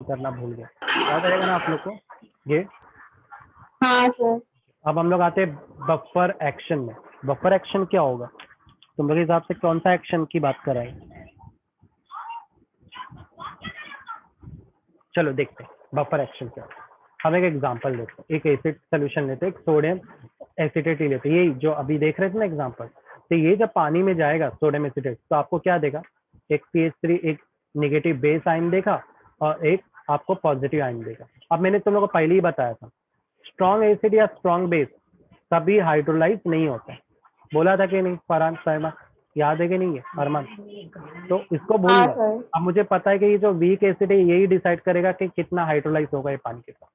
करना भूल गया, याद रहेगा ना आप लोग को ये। हाँ सर। अब हम लोग आते हैं बफर एक्शन में। बफर एक्शन क्या होगा, तुम लोग के हिसाब से कौन सा एक्शन की बात कर रहे हैं? चलो देखते हैं बफर एक्शन क्या है। हम एक एग्जांपल लेते हैं, एक एसिड सोल्यूशन लेते हैं, एक सोडियम एसिटेट ही लेते हैं, ये जो अभी देख रहे थे ना एग्जांपल। तो ये जब पानी में जाएगा सोडियम एसिटेट, तो आपको क्या देगा, एक CH3, एक नेगेटिव बेस आयन देगा और एक आपको पॉजिटिव आयन देगा। अब मैंने तुम लोग को पहले ही बताया था, स्ट्रॉन्ग एसिड या स्ट्रॉन्ग बेस कभी हाइड्रोलाइज नहीं होता है, बोला था कि नहीं फरहान साहिबा, याद है कि नहीं है अरमान? तो इसको भूल हाँ जाओ। सर। अब मुझे पता है कि ये जो वीक एसिड है यही डिसाइड करेगा कि कितना हाइड्रोलाइज होगा ये पानी के साथ।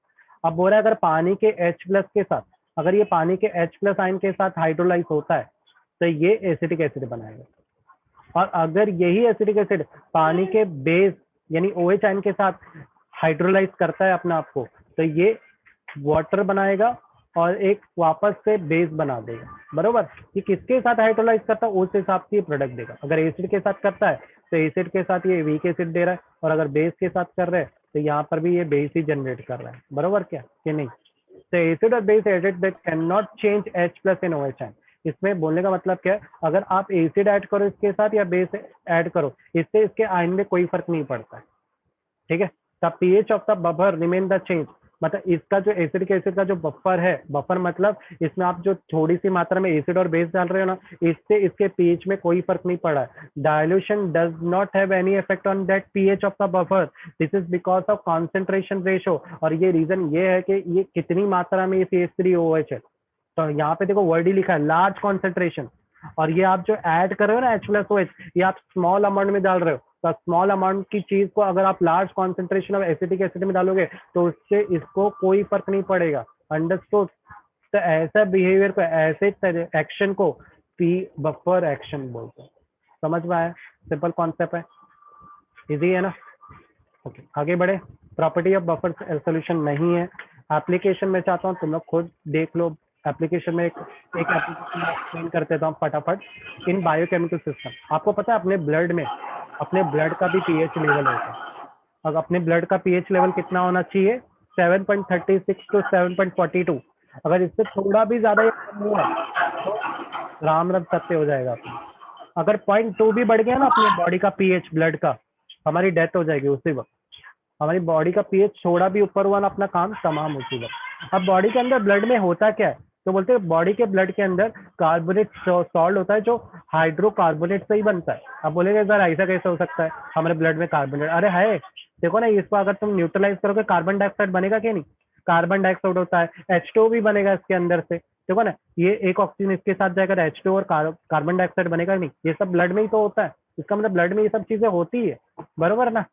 अब बोल रहा है अगर पानी के H+ के साथ, अगर ये पानी के H+ आयन के साथ हाइड्रोलाइज होता है तो ये एसिटिक एसिड बनाएगा, और अगर यही एसिटिक एसिड पानी के बेस यानी OH आयन के साथ हाइड्रोलाइज करता है अपने आप को, तो ये वाटर बनाएगा और एक वापस से बेस बना देगा। बरोबर, ये किसके साथ हाइड्रोलाइज करता है उस हिसाब से प्रोडक्ट देगा। अगर एसिड के साथ करता है तो एसिड के साथ ये वीक एसिड दे रहा है, और अगर बेस के साथ कर रहे हैं तो यहाँ पर भी ये बेस ही जनरेट कर रहा है। बरोबर क्या कि नहीं? तो एसिड और base acid that can not change H+ in OH ion. इसमें बोलने का मतलब क्या है, अगर आप एसिड ऐड करो इसके साथ या बेस ऐड करो, इससे इसके आयन में कोई फर्क नहीं पड़ता है। ठीक है, the pH of the buffer remain the change. मतलब इसका जो एसिड के एसिड का जो बफर है, बफर मतलब इसमें आप जो थोड़ी सी मात्रा में एसिड और बेस डाल रहे हो ना, इससे इसके पीएच में कोई फर्क नहीं पड़ा है। Dilution does not have any effect on that pH of the buffer, this is because of concentration ratio. और ये रीजन ये है कि ये कितनी मात्रा में ये CH3OH है। तो यहाँ पे देखो वर्ड ही लिखा है लार्ज कॉन्सेंट्रेशन, और ये आप जो ऐड कर रहे हो ना H+OH, ये आप स्मॉल अमाउंट में डाल रहे हो। तो स्मॉल अमाउंट की चीज को अगर आप large concentration of acetic acid में डालोगे तो उससे इसको कोई फर्क नहीं पड़ेगा। अंडरस्टूड? तो ऐसा बिहेवियर को, ऐसे एक्शन को पी बफर एक्शन बोलते हैं। समझ में आया? सिंपल कॉन्सेप्ट है, इजी है ना? ओके, आगे बढ़े। प्रॉपर्टी ऑफ बफर सोल्यूशन नहीं है, एप्लीकेशन में चाहता हूँ तुम लोग खुद देख लो। एप्लीकेशन में एक एप्लीकेशन एक्सप्लेन कर देता हूँ फटाफट। इन बायोकेमिकल सिस्टम, आपको पता है अपने ब्लड में, अपने ब्लड का भी पीएच लेवल होता है। अब अपने ब्लड का पीएच लेवल कितना होना चाहिए? 7.36 टू 7.42। अगर इससे थोड़ा भी ज्यादा या कम हुआ तो राम राम सत्य हो जाएगा अपना। अगर 0.2 भी बढ़ गया ना अपने बॉडी का पीएच ब्लड का, हमारी डेथ हो जाएगी उसी वक्त। हमारी बॉडी का पीएच थोड़ा भी ऊपर हुआ ना, अपना काम तमाम उसी वक्त। अब बॉडी के अंदर ब्लड में होता क्या है, तो बोलते हैं बॉडी के ब्लड के अंदर कार्बोनेट सॉल्ट होता है जो हाइड्रोकार्बोनेट से ही बनता है। अब बोलेंगे सर ऐसा कैसे हो सकता है हमारे ब्लड में कार्बोनेट? अरे है, देखो ना, इसको अगर तुम न्यूट्रलाइज करोगे कार्बन डाइऑक्साइड बनेगा क्या? नहीं, कार्बन डाइऑक्साइड होता है, H2O भी बनेगा इसके अंदर से। देखो ना, ये एक ऑक्सीजन इसके साथ जाएगा, H2O और कार्बन डाइऑक्साइड बनेगा नहीं। ये सब ब्लड में ही तो होता है, इसका मतलब ब्लड में ये सब चीजें होती है। बरोबर ना?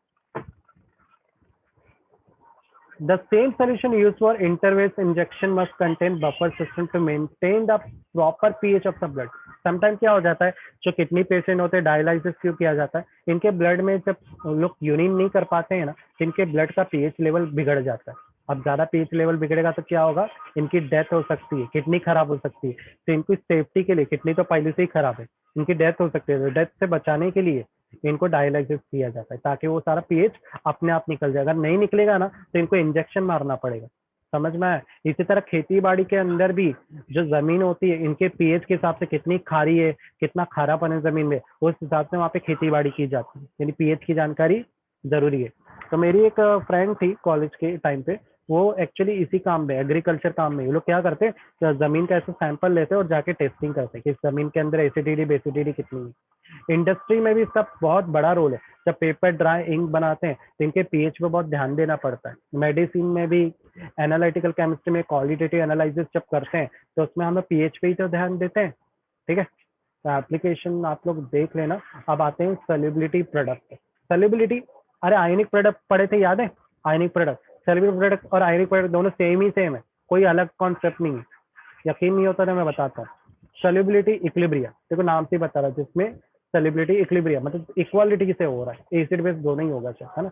The same solution used for intervenous injection must contain buffer system to maintain the proper pH of the blood. Sometimes क्या हो जाता है, जो किडनी पेशेंट होते हैं डायलिसिस क्यों किया जाता है, इनके ब्लड में जब लोग यूरिन नहीं कर पाते हैं ना, इनके ब्लड का पीएच लेवल बिगड़ जाता है। अब ज्यादा पीएच लेवल बिगड़ेगा तो क्या होगा, इनकी डेथ हो सकती है, किडनी खराब हो सकती है। तो इनकी सेफ्टी के लिए, किडनी तो पहले से ही खराब है, इनकी डेथ हो सकती है, तो डेथ से बचाने के लिए इनको डायलिसिस किया जाता है ताकि वो सारा पीएच अपने आप निकल जाए। अगर नहीं निकलेगा ना तो इनको इंजेक्शन मारना पड़ेगा। समझ में आया? इसी तरह खेती बाड़ी के अंदर भी जो जमीन होती है, इनके पीएच के हिसाब से कितनी खारी है, कितना खारापन है जमीन में, उस हिसाब से वहाँ पे खेती बाड़ी की जाती है। यानी पीएच की जानकारी जरूरी है। तो मेरी एक फ्रेंड थी कॉलेज के टाइम पे, वो एक्चुअली इसी काम में, एग्रीकल्चर काम में, वो लोग क्या करते हैं, जमीन का ऐसे सैंपल लेते हैं और जाके टेस्टिंग करते हैं कि इस जमीन के अंदर एसिडिटी बेसिडिटी कितनी है। इंडस्ट्री में भी इसका बहुत बड़ा रोल है। जब पेपर ड्राई इंक बनाते हैं तो इनके पीएच पे बहुत ध्यान देना पड़ता है। मेडिसिन में भी, एनालिटिकल केमिस्ट्री में क्वालिटेटिव एनालिसिस जब करते हैं तो उसमें हम लोग पीएच पे ही तो ध्यान देते हैं। ठीक है, तो एप्लीकेशन आप लोग देख लेना। अब आते हैं सॉल्युबिलिटी प्रोडक्ट। सॉल्युबिलिटी, अरे आयनिक प्रोडक्ट पढ़े थे, याद है? आयनिक प्रोडक्ट, सॉल्युबल प्रोडक्ट और आयनिक प्रोडक्ट दोनों सेम ही सेम है, कोई अलग कॉन्सेप्ट नहीं है। यकीन नहीं होता तो मैं बताता हूँ। सॉल्युबिलिटी इक्विलिब्रिया, देखो नाम से बता रहा है, जिसमें सॉल्युबिलिटी इक्विलिब्रिया मतलब इक्वालिटी से हो रहा है, एसिड बेस दोनों ही होगा, है ना?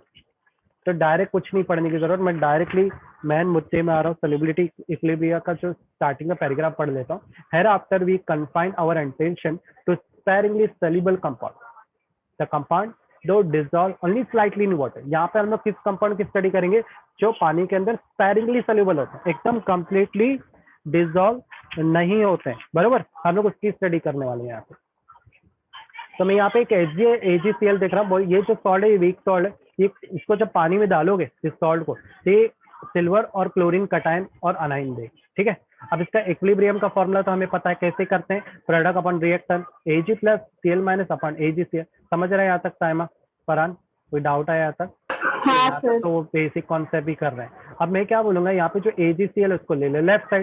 तो डायरेक्ट कुछ नहीं पढ़ने की जरूरत, मैं डायरेक्टली मैन मुद्दे में आ रहा हूँ। सॉल्युबिलिटी इक्विलिब्रिया का जो स्टार्टिंग का पैराग्राफ पढ़ लेता हूँ। Hereafter we confine our attention to sparingly soluble compound, the compound to dissolve only slightly in water. यहाँ पे हम लोग किस कंपाउंड की स्टडी करेंगे, जो पानी के अंदर स्पैरिंगली सोल्यूबल होते हैं, एकदम कंप्लीटली डिजॉल्व नहीं होते हैं, बरोबर। हम लोग उसकी स्टडी करने वाले हैं यहाँ पे। तो मैं यहाँ पे एक AgCl देख रहा हूँ, ये जो सॉल्ट है ये वीक सॉल्ट है, ये इसको जब पानी में डालोगे इस सॉल्ट को, ये सिल्वर और क्लोरीन कटायन और अनाइन दे, ठीक है। अब इसका इक्विलिब्रियम का फॉर्मूला तो हमें पता है, कैसे करते हैं, product upon reactant Ag plus Cl minus upon AgCl। समझ रहे हैं यहाँ तक साइमा, फरहान, कोई डाउट है यहाँ तक? हाँ यहाँ तक सर। तो वो बेसिक कॉन्सेप्ट ही कर रहे हैं। अब मैं क्या बोलूंगा, यहाँ पे जो AgCl है उसको ले ले लेफ्ट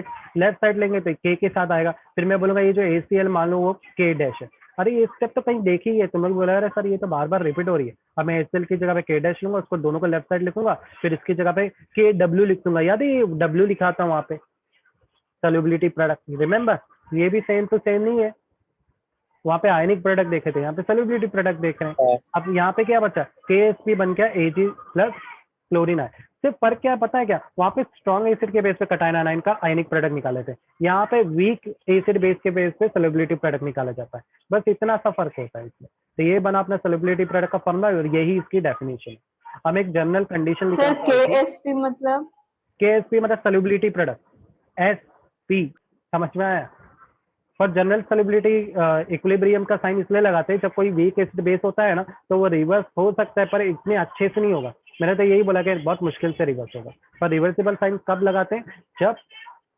साइड लेंगे तो K के साथ आएगा, फिर मैं बोलूंगा ये जो ACl मान लो वो K डैश है। अरे ये स्टेप तो कहीं देखी ही है, तुम लोग बोला, अरे सर ये तो बार बार रिपीट हो रही है। अब मैं HCl की जगह पे K डैश लूंगा, उसको दोनों को लेफ्ट साइड लिखूंगा, फिर इसकी जगह पे KW लिख दूंगा। याद है ये W लिखा था वहां पे, सॉल्युबिलिटी प्रोडक्ट, रिमेंबर। ये भी सेम टू सेम नहीं है, वहां पे आयनिक प्रोडक्ट देखे थे, यहाँ पे सॉल्युबिलिटी प्रोडक्ट देख रहे हैं। अब यहाँ पे क्या बचा, KSP बन गया Ag प्लस क्लोरीन आए। सिर्फ फर्क क्या है पता है क्या, वहां पे स्ट्रॉन्ग एसिड के बेस पे कटायन आनाइन का आयनिक प्रोडक्ट निकाले थे, यहाँ पे वीक एसिड बेस के बेस पे सॉल्युबिलिटी प्रोडक्ट निकाला जाता है, बस इतना सा फर्क होता है इसमें। तो ये बना अपना सॉल्युबिलिटी प्रोडक्ट का फॉर्मूला और यही इसकी डेफिनेशन। हम एक जनरल कंडीशन सर लिखा है, KSP मतलब? KSP मतलब सॉल्युबिलिटी प्रोडक्ट, SP, समझ में आया। पर जनरल सॉल्युबिलिटी इक्विलिब्रियम का साइन इसलिए लगाते हैं, जब कोई वीक एसिड बेस होता है ना तो वो रिवर्स हो सकता है, पर इतने अच्छे से नहीं होगा। मैंने तो यही बोला कि बहुत मुश्किल से रिवर्स होगा। पर रिवर्सिबल साइन कब लगाते हैं, जब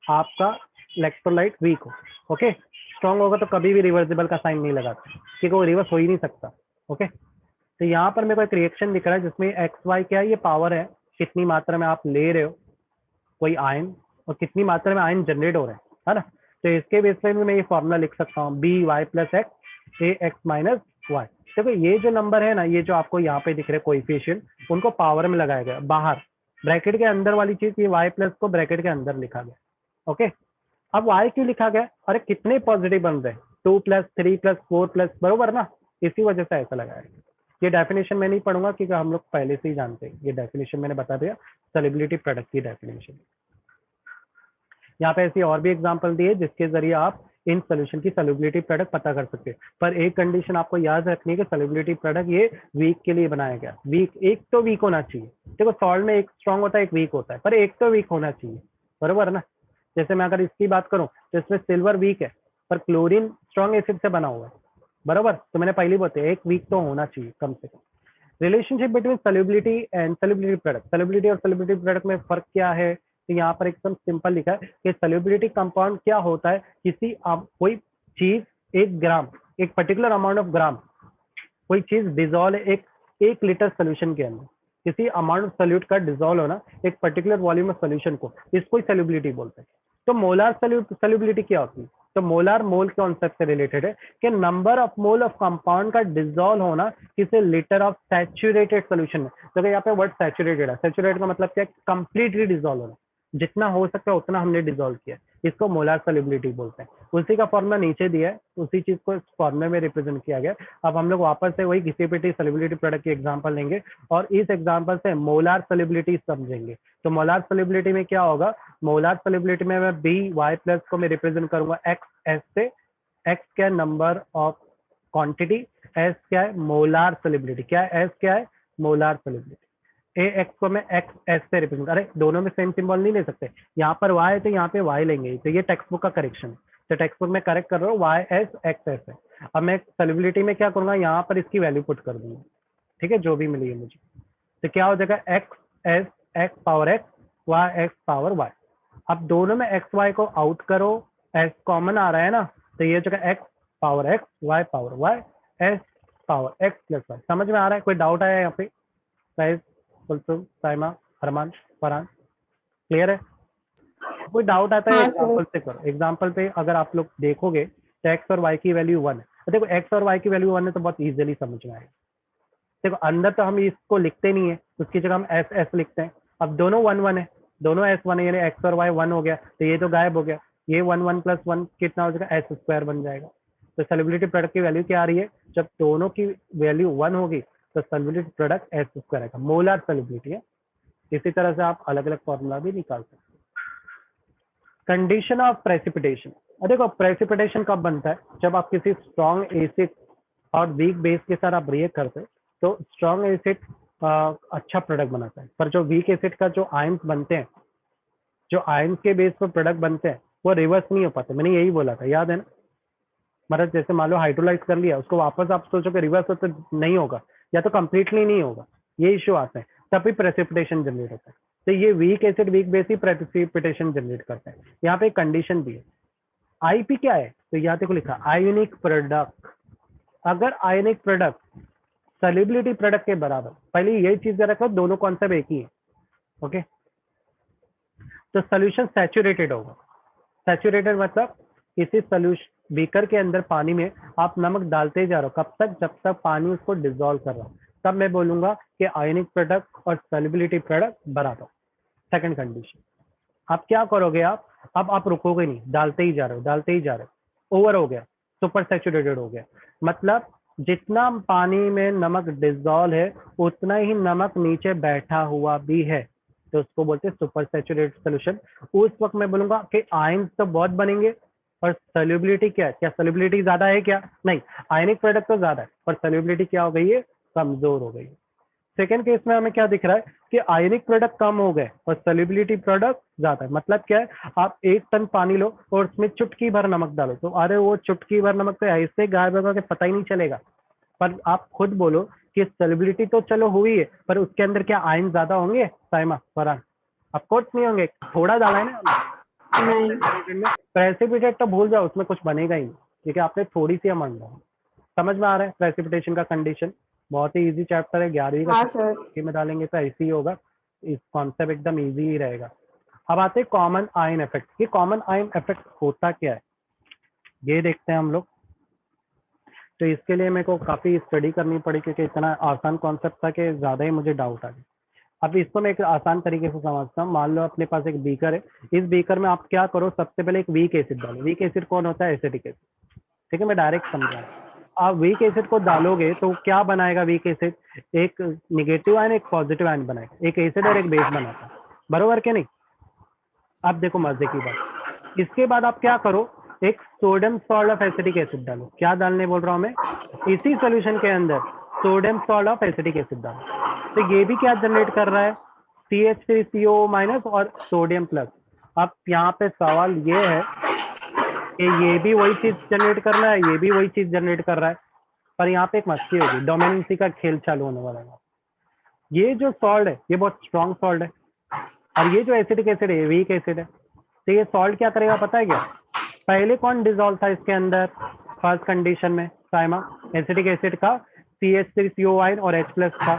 आपका इलेक्ट्रोलाइट वीक हो, ओके। स्ट्रॉन्ग होगा तो कभी भी रिवर्सिबल का साइन नहीं लगाते, क्योंकि वो रिवर्स हो ही नहीं सकता, ओके। तो यहाँ पर मेरे को एक रिएक्शन दिख रहा है जिसमें XY क्या है, ये पावर है, कितनी मात्रा में आप ले रहे हो कोई आयन और कितनी मात्रा में आयन जनरेट हो रहे हैं, है ना। तो इसके बेस पे मैं ये फॉर्मूला लिख सकता हूँ, BY plus x AX minus y. देखो ये जो नंबर है ना, ये जो आपको यहाँ पे दिख रहे हैं कोएफिशिएंट, उनको पावर में लगाया गया, बाहर ब्रैकेट के अंदर वाली चीज, ये Y प्लस को ब्रैकेट के अंदर लिखा गया, ओके। अब Y क्यों लिखा गया, अरे कितने पॉजिटिव बन रहे हैं, 2 प्लस 3 प्लस 4 प्लस, बरोबर ना, इसी वजह से ऐसा लगाया गया। ये डेफिनेशन मैं नहीं पढ़ूंगा क्योंकि हम लोग पहले से ही जानते हैं, ये डेफिनेशन मैंने बता दिया, सॉल्युबिलिटी प्रोडक्ट की डेफिनेशन। यहाँ पे ऐसी और भी एग्जांपल दी है जिसके जरिए आप इन सोल्यूशन की सॉल्युबिलिटी प्रोडक्ट पता कर सकते हैं। पर एक कंडीशन आपको याद रखनी है कि सॉल्युबिलिटी प्रोडक्ट ये वीक के लिए बनाया गया, वीक, एक तो वीक होना चाहिए। देखो सॉल्ट में एक स्ट्रॉन्ग होता है एक वीक होता है, पर एक तो वीक होना चाहिए, बरोबर ना। जैसे मैं अगर इसकी बात करूं तो इसमें सिल्वर वीक है, पर क्लोरीन स्ट्रॉन्ग एसिड से बना हुआ है, बरोबर। तो मैंने पहली बात है, एक वीक तो होना चाहिए कम से कम। Relationship between solubility and solubility product, solubility और सॉल्युबिलिटी प्रोडक्ट में फर्क क्या है, तो यहाँ पर एकदम सिंपल लिखा है कि सॉल्युबिलिटी कंपाउंड क्या होता है, किसी कोई चीज 1 ग्राम, एक पर्टिकुलर अमाउंट ऑफ ग्राम, कोई चीज डिजोल्व है 1 लीटर सोल्यूशन के अंदर, किसी अमाउंट ऑफ सोल्यूट का डिजोल्व होना एक पर्टिकुलर वॉल्यूम ऑफ सोल्यूशन को, इसको सॉल्युबिलिटी बोलते हैं। तो मोलार सॉल्युबिलिटी क्या होती है, तो मोलार मोल कॉन्सेप्ट से रिलेटेड है कि number of mole of compound का डिजोल्व होना किसी लीटर ऑफ सैचुरेटेड सोल्यूशन में। तो यहाँ पे वर्ड सैचुरेटेड है, सैचुरेटेड का मतलब क्या है, कंप्लीटली डिजोल्व होना, जितना हो सकता है उतना हमने डिजोल्व किया, इसको मोलार सॉल्युबिलिटी बोलते हैं। उसी का फॉर्मूला नीचे दिया है, उसी चीज को इस फॉर्मूले में रिप्रेजेंट किया गया। अब हम लोग वापस से वही घिसी-पिटी सॉल्युबिलिटी प्रोडक्ट की एग्जांपल लेंगे और इस एग्जांपल से मोलार सॉल्युबिलिटी समझेंगे। तो मोलार सॉल्युबिलिटी में क्या होगा, मोलार सॉल्युबिलिटी में मैं BY प्लस को मैं रिप्रेजेंट करूंगा XS से, X क्या है नंबर ऑफ क्वांटिटी, S क्या है मोलार सॉल्युबिलिटी, क्या है S क्या है मोलार सॉल्युबिलिटी, AX को मैं XS से रिप्रेजेंट, अरे दोनों में सेम सिंबल नहीं ले सकते, यहाँ पर Y है तो यहाँ पे Y लेंगे, तो ये टेक्स्ट बुक का करेक्शन है। तो टेक्स्ट बुक में करेक्ट कर रहा हूँ YS XS है। अब मैं सॉल्युबिलिटी में क्या करूंगा, यहाँ पर इसकी वैल्यू पुट कर दूंगा, ठीक है, जो भी मिली है मुझे। तो क्या हो जाएगा XS X power X Y X power Y। अब दोनों में XY को आउट करो, S कॉमन आ रहा है ना, तो ये जगह X power X Y power Y S power X plus Y। समझ में आ रहा है, कोई डाउट आया यहाँ पे? साइज, कुलसुम, साइमा, अरमान, फरहान, क्लियर है? कोई डाउट आता है हाँ एग्जांपल सर। से करो। एग्जांपल पे अगर आप लोग देखोगे तो एक्स और वाई की वैल्यू 1 है। देखो एक्स और वाई की वैल्यू 1 है तो बहुत इजीली समझ में आएगा। देखो अंदर तो हम इसको लिखते नहीं है, उसकी जगह हम एस एस लिखते हैं। अब दोनों 1 1 है, दोनों एस 1 है, यानी एक्स और वाई 1 हो गया, तो ये तो गायब हो गया। ये 1 1 प्लस 1 कितना हो जाएगा, एस स्क्वायर बन जाएगा। तो सॉल्युबिलिटी प्रोडक्ट की वैल्यू क्या आ रही है, जब दोनों की वैल्यू 1 होगी तो सॉल्युबिलिटी प्रोडक्ट एस स्क्वायर आएगा, मोलर सॉल्युबिलिटी है। इसी तरह से आप अलग अलग फॉर्मूला भी निकाल सकते हैं। कंडीशन ऑफ प्रेसिपिटेशन, देखो प्रेसिपिटेशन कब बनता है, जब आप किसी स्ट्रॉन्ग एसिड और वीक बेस के साथ आप रिएक्ट करते हैं तो स्ट्रॉन्ग एसिड अच्छा प्रोडक्ट बनाता है, पर जो वीक एसिड का जो आयंस बनते हैं, जो आयंस के बेस पर प्रोडक्ट बनते हैं, वो रिवर्स नहीं हो पाते। मैंने यही बोला था, याद है ना? मतलब जैसे मान लो हाइड्रोलाइज कर लिया, उसको वापस आप सोचो कि रिवर्स हो तो नहीं होगा, या तो कंप्लीटली नहीं होगा, ये इश्यू आते हैं, तभी प्रेसिपिटेशन जनरेट होता है। तो ये वीक एसिड वीक बेस ही प्रेसिपिटेशन जनरेट करता है। यहाँ पे कंडीशन भी है। आईपी क्या है? तो यहाँ देखो लिखा आयोनिक प्रोडक्ट। अगर आयोनिक प्रोडक्ट सॉल्युबिलिटी प्रोडक्ट के बराबर, पहले यही चीज रखो, दोनों कॉन्सेप्ट एक ही है। ओके, तो सोल्यूशन सैचुरेटेड होगा। सैचुरेटेड मतलब किसी सोल्यूशन बीकर के अंदर पानी में आप नमक डालते जा रहे हो, कब तक? जब तक पानी उसको डिसॉल्व कर रहा हो, तब मैं बोलूंगा कि आयोनिक प्रोडक्ट और सॉल्युबिलिटी प्रोडक्ट बराबर। सेकंड कंडीशन, आप क्या करोगे? अब आप रुकोगे नहीं, डालते ही जा रहे हो, डालते ही जा रहे हो, ओवर हो गया, सुपर सैचुरेटेड हो गया। मतलब जितना पानी में नमक डिसॉल्व है, उतना ही नमक नीचे बैठा हुआ भी है, तो उसको बोलते हैं सुपर सैचुरेटेड सोल्यूशन। उस वक्त मैं बोलूंगा कि आयंस तो बहुत बनेंगे, और सोल्युबिलिटी क्या है? क्या सोल्युबिलिटी ज्यादा है क्या? नहीं, आयनिक प्रोडक्ट तो ज्यादा है, पर सोल्युबिलिटी क्या हो गई है? कमजोर हो गई है। सेकेंड केस में हमें क्या दिख रहा है कि आयनिक प्रोडक्ट कम हो गए और सोल्युबिलिटी प्रोडक्ट ज्यादा है। मतलब क्या है? आप 1 टन पानी लो और उसमें चुटकी भर नमक डालो, तो अरे वो चुटकी भर नमक तो ऐसे गायब होगा कि पता ही नहीं चलेगा। पर आप खुद बोलो कि सोल्युबिलिटी तो चलो हुई है, पर उसके अंदर क्या आयन ज्यादा होंगे? साइमा, फरहान, ऑफकोर्स नहीं होंगे, थोड़ा डाला है ना नहीं। प्रेसिपिटेट तो भूल जाओ, उसमें कुछ बनेगा ही नहीं, ठीक है? आपने थोड़ी सी अमाउंट डाला। समझ में आ रहा है प्रेसिपिटेशन का कंडीशन? बहुत ही इजी चैप्टर है, 11वीं हाँ का सर। में डालेंगे तो ऐसे ही होगा। इस कॉन्सेप्ट एकदम इजी ही रहेगा। अब आते हैं कॉमन आयन इफेक्ट। ये कॉमन आयन इफेक्ट होता क्या है, ये देखते हैं हम लोग। तो इसके लिए मेरे को काफी स्टडी करनी पड़ी, क्योंकि इतना आसान कॉन्सेप्ट था कि ज्यादा ही मुझे डाउट आ गया। अब इसको मैं एक आसान तरीके से समझता हूँ। मान लो अपने पास एक बीकर है, इस बीकर में आप क्या करो? सबसे पहले एक वीक एसिड डालो। वीक एसिड कौन होता है? एसिटिक एसिड, ठीक है? मैं डायरेक्ट समझा। आप वीक एसिड को डालोगे तो क्या बनाएगा? वीक एसिड एक निगेटिव आयन, एक पॉजिटिव आयन बनाएगा, एक एसिड और एक बेस बनाता है, बरोबर के नहीं? अब देखो मजे की बात, इसके बाद आप क्या करो? एक sodium salt of acetic acid डालो। क्या डालने बोल रहा हूं मैं? इसी सोल्यूशन के अंदर sodium salt of acetic acid डालो। तो ये भी क्या जनरेट कर रहा है? CH3CO माइनस और सोडियम प्लस। अब यहाँ पे सवाल ये है कि ये भी वही चीज जनरेट कर रहा है, ये भी वही चीज जनरेट कर रहा है, पर यहाँ पे एक मस्ती होगी, डोमिनेंसी का खेल चालू होने वाला है। ये जो सॉल्ट है ये बहुत स्ट्रॉन्ग सॉल्ट है, और ये जो एसिडिक एसिड है ये वीक एसिड है। तो ये सॉल्ट क्या करेगा पता है क्या? पहले कौन डिसॉल्व था इसके अंदर? फर्स्ट कंडीशन में साइमा एसिडिक एसिड का CH3CO आयन और H प्लस था।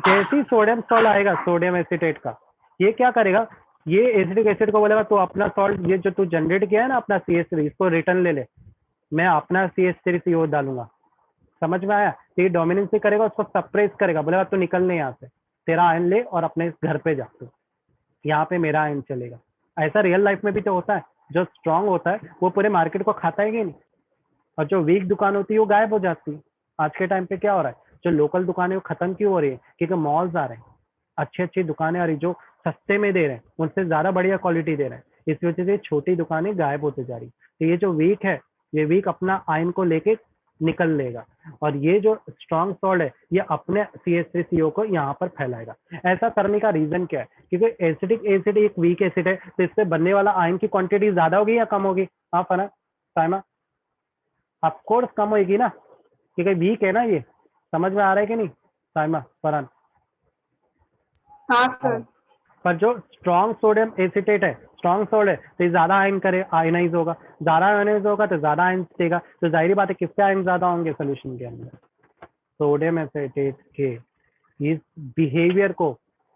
जैसे ही सोडियम सॉल्ट आएगा, सोडियम एसिटेट का, ये क्या करेगा? ये एसिडिक एसिड को बोलेगा, तो अपना सॉल्ट ये जो तू जनरेट किया है ना अपना CH3, इसको रिटर्न ले ले, मैं अपना CH3CO डालूंगा। समझ में आया? तो ये डोमिनेंसी करेगा, उसको सप्रेस करेगा, बोलेगा तू निकलने यहाँ से, तेरा आयन ले और अपने घर पे जा, तू यहाँ पे मेरा आयन चलेगा। ऐसा रियल लाइफ में भी तो होता है। जो स्ट्रांग होता है वो पूरे मार्केट को खाता है कि नहीं, और जो वीक दुकान होती है वो गायब हो जाती है। आज के टाइम पे क्या हो रहा है? जो लोकल दुकानें वो खत्म क्यों हो रही है? क्योंकि मॉल्स आ रहे हैं, अच्छी अच्छी दुकानें आ रही जो सस्ते में दे रहे हैं, उनसे ज्यादा बढ़िया क्वालिटी दे रहे हैं। इस वजह से छोटी दुकानें गायब होते जा रही। तो ये जो वीक है, ये वीक अपना आयन को लेके निकल लेगा, और ये जो स्ट्रॉन्ग सॉल्ट है ये अपने CH3CO को यहाँ पर फैलाएगा। ऐसा करने का रीजन क्या है? क्योंकि एसिडिक एसिड एक वीक एसिड है, तो इससे बनने वाला आयन की क्वांटिटी ज्यादा होगी या कम होगी? हाँ फना साइमा, ऑफकोर्स कम होगी ना, क्योंकि वीक है ना ये। समझ में आ रहा है कि नहीं साइमा, फरहान? हाँ हाँ, सर। पर जो स्ट्रॉन्ग सोडियम एसिटेट है, स्ट्रॉन्ग सोल्ट है, तो ये ज्यादा आयन करे, आयनाइज होगा, ज्यादा आयनाइज होगा तो ज्यादा आयन देगा। तो जाहिर बात है किसके आयन ज्यादा होंगे सोल्यूशन के अंदर? सोडियम एसिटेट के। इस बिहेवियर को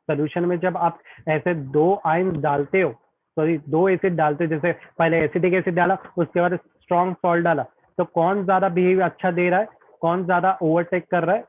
सोल्यूशन में जब आप ऐसे दो आयन डालते हो, सॉरी दो एसिड डालते हो, जैसे पहले एसिडिक एसिड डाला, उसके बाद स्ट्रॉन्ग सॉल्ट डाला, तो कौन ज्यादा बिहेवियर अच्छा दे रहा है? कौन ज्यादा ओवरटेक कर रहा है?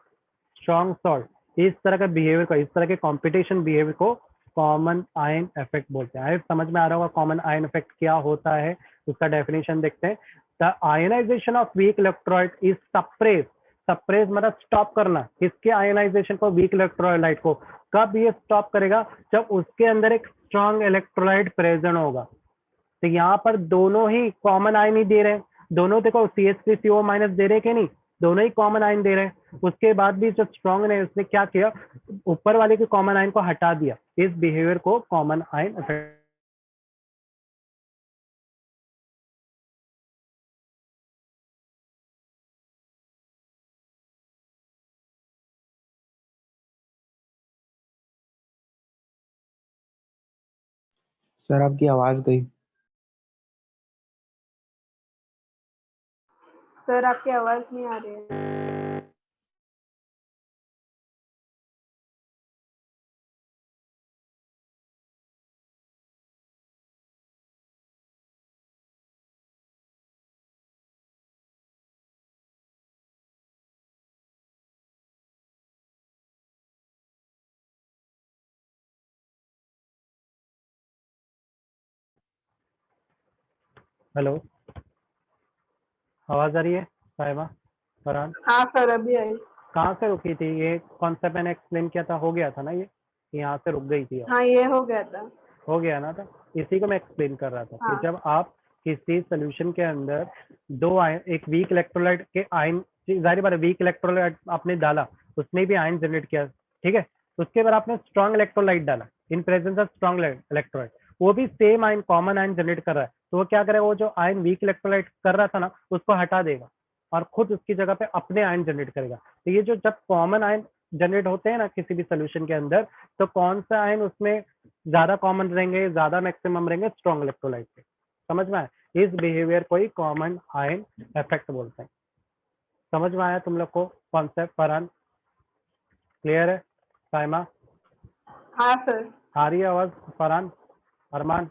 Strong salt. इस तरह का बिहेवियर को, इस तरह के कॉम्पिटिशन बिहेवियर को कॉमन आयन इफेक्ट बोलते हैं। समझ में आ रहा होगा कॉमन आयन इफेक्ट क्या होता है? उसका डेफिनेशन देखते हैं। The ionization of weak electrolyte is suppress. Suppress मतलब स्टॉप करना, किसके आयनाइजेशन को? वीक इलेक्ट्रोलाइट को। कब ये स्टॉप करेगा? जब उसके अंदर एक स्ट्रॉन्ग इलेक्ट्रोलाइट प्रेजेंट होगा। तो यहाँ पर दोनों ही कॉमन आयन ही दे रहे हैं, दोनों देखो CH3CO माइनस दे रहे हैं कि नहीं? दोनों ही कॉमन आयन दे रहे हैं। उसके बाद भी जो स्ट्रॉन्ग ने उसने क्या किया, ऊपर वाले के कॉमन आयन को हटा दिया। इस बिहेवियर को कॉमन आयन इफेक्ट। सर आपकी आवाज गई। सर आपकी आवाज नहीं आ रही है। हेलो, आवाज आ रही है साहिबा, फरहान? हाँ सर अभी आई। कहाँ से रुकी थी? ये कॉन्सेप्ट मैंने एक्सप्लेन किया था, हो गया था ना ये? यहाँ से रुक गई थी? हाँ ये हो गया था। हो गया ना था? इसी को मैं एक्सप्लेन कर रहा था कि हाँ। जब आप किसी सोल्यूशन के अंदर दो आयन, एक वीक इलेक्ट्रोलाइट के आयन, जाहिर बात है वीक इलेक्ट्रोलाइट आपने डाला, उसने भी आयन जनरेट किया, ठीक है। उसके बाद आपने स्ट्रॉन्ग इलेक्ट्रोलाइट डाला in presence of strong electrolyte, वो भी same ion, common ion generate कर रहा है। तो वो क्या करेगा, वो जो आयन वीक इलेक्ट्रोलाइट कर रहा था ना, उसको हटा देगा और खुद उसकी जगह पे अपने आयन जनरेट करेगा। तो ये जो जब कॉमन आयन जनरेट होते हैं ना किसी भी सोल्यूशन के अंदर, तो कौन सा आयन उसमें ज्यादा कॉमन रहेंगे, ज्यादा मैक्सिमम रहेंगे? स्ट्रॉन्ग इलेक्ट्रोलाइट के। समझ में आया? इस बिहेवियर को ही कॉमन आयन इफेक्ट बोलते हैं। समझ में आया तुम लोग को कॉन्सेप्ट? फरहान क्लियर है? साइमा हाँ सर। आ रही है आवाज? फरहान, अरमान?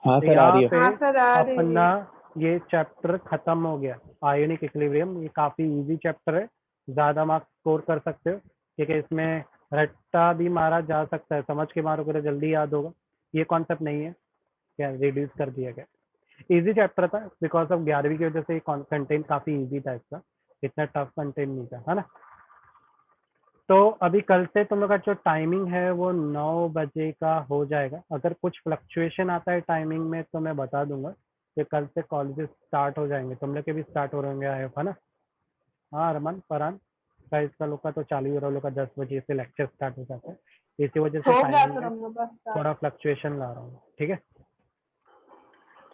हाँ तो सर आ यहाँ रही है। पे हाँ सर आ रही अपना है। ये चैप्टर खत्म हो गया, आयोनिक इक्विलिब्रियम। ये काफी इजी चैप्टर है, ज्यादा मार्क्स स्कोर कर सकते हो, ठीक है। इसमें रट्टा भी मारा जा सकता है, समझ के मारोगे तो जल्दी याद होगा। ये कॉन्सेप्ट नहीं है क्या, रिड्यूस कर दिया गया। इजी चैप्टर था बिकॉज ऑफ 11वीं की वजह से कंटेंट काफी इजी था इसका, इतना टफ कंटेंट नहीं था, है ना। तो अभी कल से तुम लोग का जो टाइमिंग है वो 9 बजे का हो जाएगा। अगर कुछ फ्लक्चुएशन आता है टाइमिंग में तो मैं बता दूंगा कि कल से कॉलेजेस स्टार्ट हो जाएंगे। तुम लोग के भी स्टार्ट हो रहेंगे आए है ना? हाँ अरमान, फरहान का इसका लोग का तो चालू हो रहा, लोग का 10 बजे से लेक्चर स्टार्ट हो जाता है। इसी वजह से हो गया टाइमिंग सर में हम लोग का start। थोड़ा फ्लक्चुएशन ला रहा हूँ, ठीक है।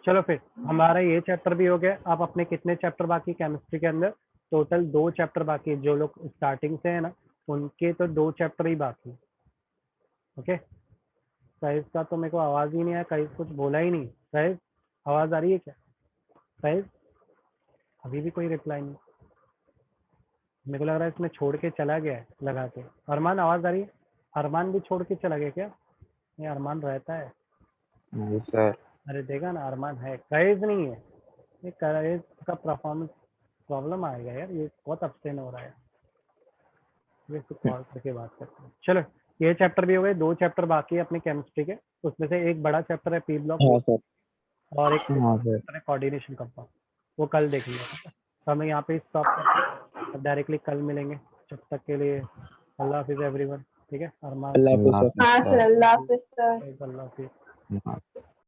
चलो फिर हमारा ये चैप्टर भी हो गया। आप अपने कितने चैप्टर बाकी केमिस्ट्री के अंदर? टोटल 2 चैप्टर बाकी है। जो लोग स्टार्टिंग से है ना, उनके तो 2 चैप्टर ही बाकी है, ओके। साहिब का तो मेरे को आवाज ही नहीं आया, कहीं कुछ बोला ही नहीं। साहिब आवाज आ रही है क्या? साहिब अभी भी कोई रिप्लाई नहीं। मेरे को लग रहा है इसमें छोड़ के चला गया है लगा के। अरमान आवाज आ रही है? अरमान भी छोड़ के चला गया क्या? ये अरमान रहता है? नहीं सर। अरे देखा ना, अरमान है, कहेज नहीं है। ये कहेज का परफॉर्मेंस प्रॉब्लम आएगा यार, ये बहुत अपसेट हो रहा है। ये तो कॉल करके बात करते हैं। चलो ये चैप्टर भी हो गए, 2 चैप्टर बाकी है अपने केमिस्ट्री के। उसमें से एक बड़ा चैप्टर है पी ब्लॉक, हाँ सर। और एक हाँ सर। चैप्टर है कोऑर्डिनेशन कंपाउंड, वो कल देख लिया। तो हमें यहाँ पे स्टॉप करते हैं, अब डायरेक्टली कल मिलेंगे। जब तक के लिए अल्लाह हाफिज एवरीवन, ठीक है। अरमान, अल्लाह हाफिज़ सर। हाँ सर अल्लाह हाफिज सर। अल्लाह हाफिज। हाँ।